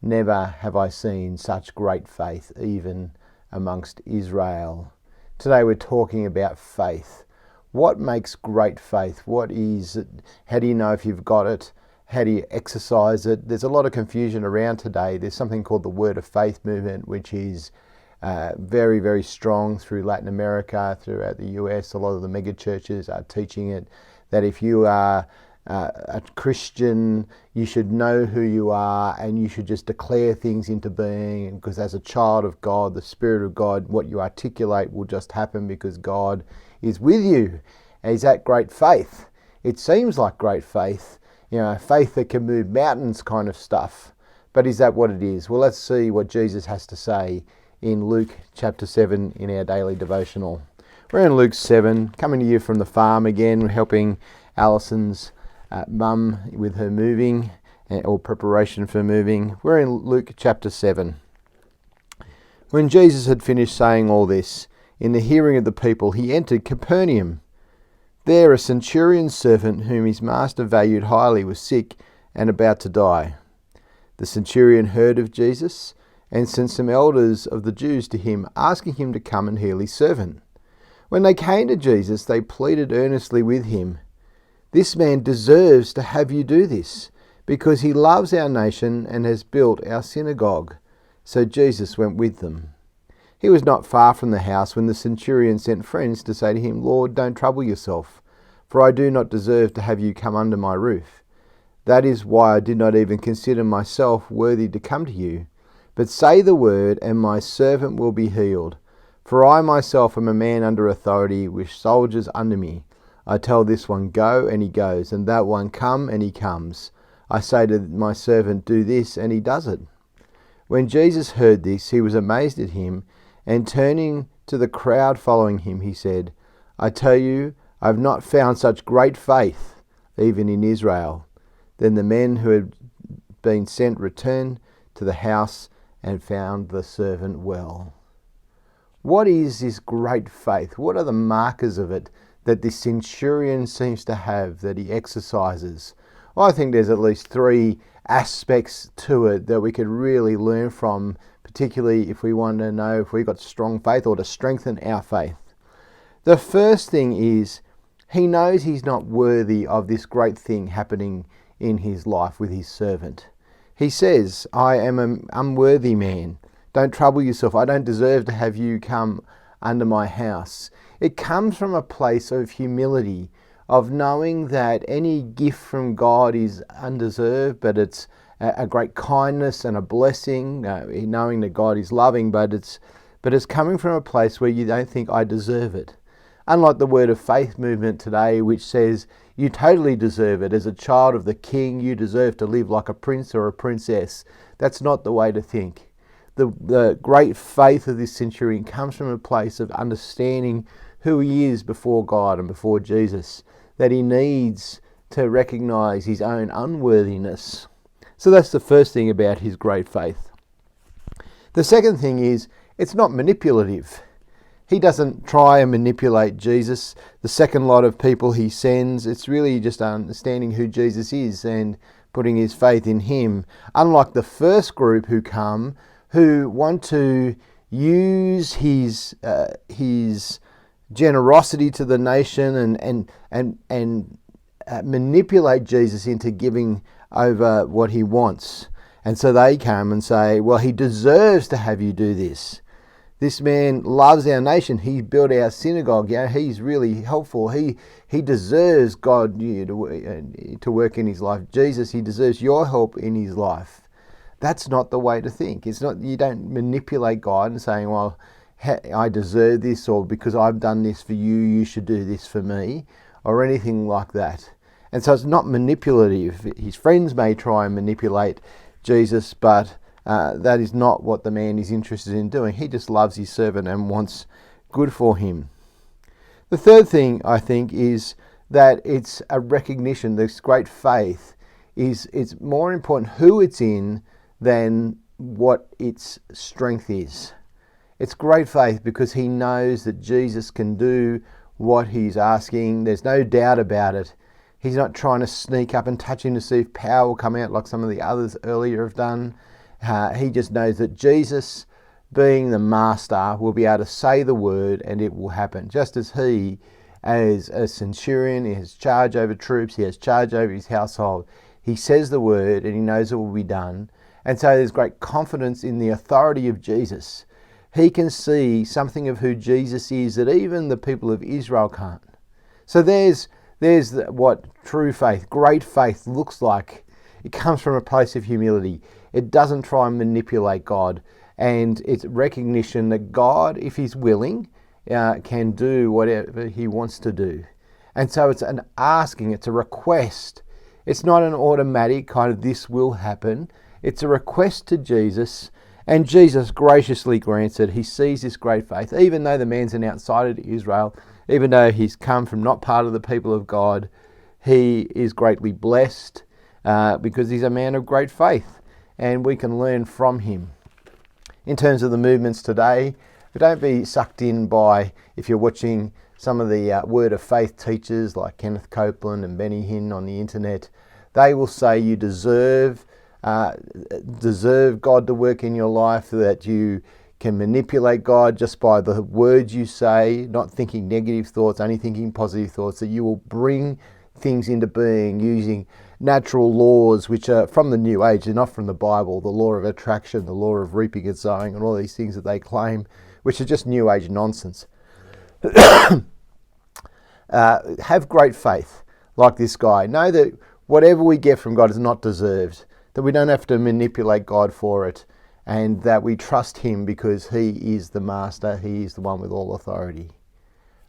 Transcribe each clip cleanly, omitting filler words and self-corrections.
Never have I seen such great faith, even amongst Israel. Today we're talking about faith. What makes great faith? What is it? How do you know if you've got it? How do you exercise it? There's a lot of confusion around today. There's something called the Word of Faith movement, which is very, very strong through Latin America, throughout the US. A lot of the mega churches are teaching it, that if you are a Christian, you should know who you are and you should just declare things into being, because as a child of God, the Spirit of God, what you articulate will just happen because God is with you. Is that great faith? It seems like great faith, faith that can move mountains kind of stuff. But is that what it is? Well, let's see what Jesus has to say in Luke chapter 7 in our daily devotional. We're in Luke 7, coming to you from the farm again. We're helping Alison's mum with her moving, or preparation for moving. We're in Luke chapter 7. When Jesus had finished saying all this, in the hearing of the people, he entered Capernaum. There a centurion's servant, whom his master valued highly, was sick and about to die. The centurion heard of Jesus and sent some elders of the Jews to him, asking him to come and heal his servant. When they came to Jesus, they pleaded earnestly with him, "This man deserves to have you do this, because he loves our nation and has built our synagogue." So Jesus went with them. He was not far from the house when the centurion sent friends to say to him, "Lord, don't trouble yourself, for I do not deserve to have you come under my roof. That is why I did not even consider myself worthy to come to you. But say the word, and my servant will be healed. For I myself am a man under authority, with soldiers under me. I tell this one, go, and he goes, and that one, come, and he comes. I say to my servant, do this, and he does it." When Jesus heard this, he was amazed at him, and turning to the crowd following him, he said, "I tell you, I have not found such great faith, even in Israel." Then the men who had been sent returned to the house and found the servant well. What is this great faith? What are the markers of it that this centurion seems to have, that he exercises? Well, I think there's at least three aspects to it that we could really learn from, particularly if we want to know if we've got strong faith or to strengthen our faith. The first thing is he knows he's not worthy of this great thing happening in his life with his servant. He says, "I am an unworthy man. Don't trouble yourself. I don't deserve to have you come under my house." It comes from a place of humility, of knowing that any gift from God is undeserved, but it's a great kindness and a blessing, knowing that God is loving, but it's coming from a place where you don't think, "I deserve it." Unlike the Word of Faith movement today, which says you totally deserve it. As a child of the King, you deserve to live like a prince or a princess. That's not the way to think. The great faith of this centurion comes from a place of understanding who he is before God and before Jesus, that he needs to recognize his own unworthiness. So that's the first thing about his great faith. The second thing is, it's not manipulative. He doesn't try and manipulate Jesus. The second lot of people he sends, it's really just understanding who Jesus is and putting his faith in him. Unlike the first group who come, who want to use his generosity to the nation and manipulate Jesus into giving over what he wants. And so they come and say, "Well, he deserves to have you do this. This man loves our nation. He built our synagogue. He's really helpful. He deserves God to work in his life. Jesus, he deserves your help in his life." That's not the way to think. It's not. You don't manipulate God and saying, "Well, I deserve this," or "because I've done this for you, you should do this for me," or anything like that. And so it's not manipulative. His friends may try and manipulate Jesus, but that is not what the man is interested in doing. He just loves his servant and wants good for him. The third thing, I think, is that it's a recognition. This great faith it's more important who it's in than what its strength is. It's great faith because he knows that Jesus can do what he's asking. There's no doubt about it. He's not trying to sneak up and touch him to see if power will come out like some of the others earlier have done. He just knows that Jesus, being the master, will be able to say the word and it will happen. Just as he, as a centurion, he has charge over troops, he has charge over his household. He says the word and he knows it will be done. And so there's great confidence in the authority of Jesus. He can see something of who Jesus is that even the people of Israel can't. So there's what true faith, great faith looks like. It comes from a place of humility. It doesn't try and manipulate God. And it's recognition that God, if he's willing, can do whatever he wants to do. And so it's an asking, it's a request. It's not an automatic kind of this will happen. It's a request to Jesus, and Jesus graciously grants it. He sees this great faith, even though the man's an outsider to Israel, even though he's come from not part of the people of God, he is greatly blessed because he's a man of great faith, and we can learn from him. In terms of the movements today, don't be sucked in by, if you're watching some of the Word of Faith teachers like Kenneth Copeland and Benny Hinn on the internet, they will say you deserve God to work in your life, that you can manipulate God just by the words you say, not thinking negative thoughts, only thinking positive thoughts, that you will bring things into being using natural laws which are from the New Age, they're not from the Bible, the law of attraction, the law of reaping and sowing, and all these things that they claim, which are just New Age nonsense. Have great faith like this guy. Know that whatever we get from God is not deserved, that we don't have to manipulate God for it, and that we trust him because he is the master, he is the one with all authority.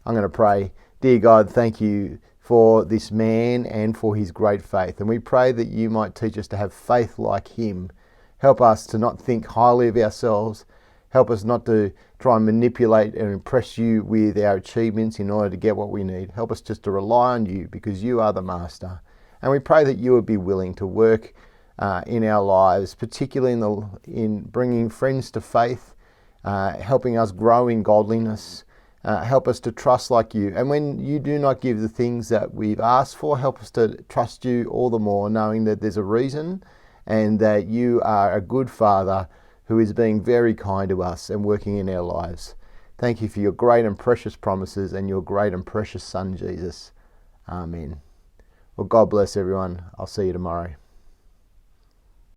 I'm going to pray. Dear God, thank you for this man and for his great faith, and we pray that you might teach us to have faith like him. Help us to not think highly of ourselves. Help us not to try and manipulate and impress you with our achievements in order to get what we need. Help us just to rely on you because you are the master. And we pray that you would be willing to work in our lives, particularly in bringing friends to faith, helping us grow in godliness. Help us to trust like you. And when you do not give the things that we've asked for, help us to trust you all the more, knowing that there's a reason and that you are a good Father who is being very kind to us and working in our lives. Thank you for your great and precious promises and your great and precious Son, Jesus. Amen. Well, God bless everyone. I'll see you tomorrow.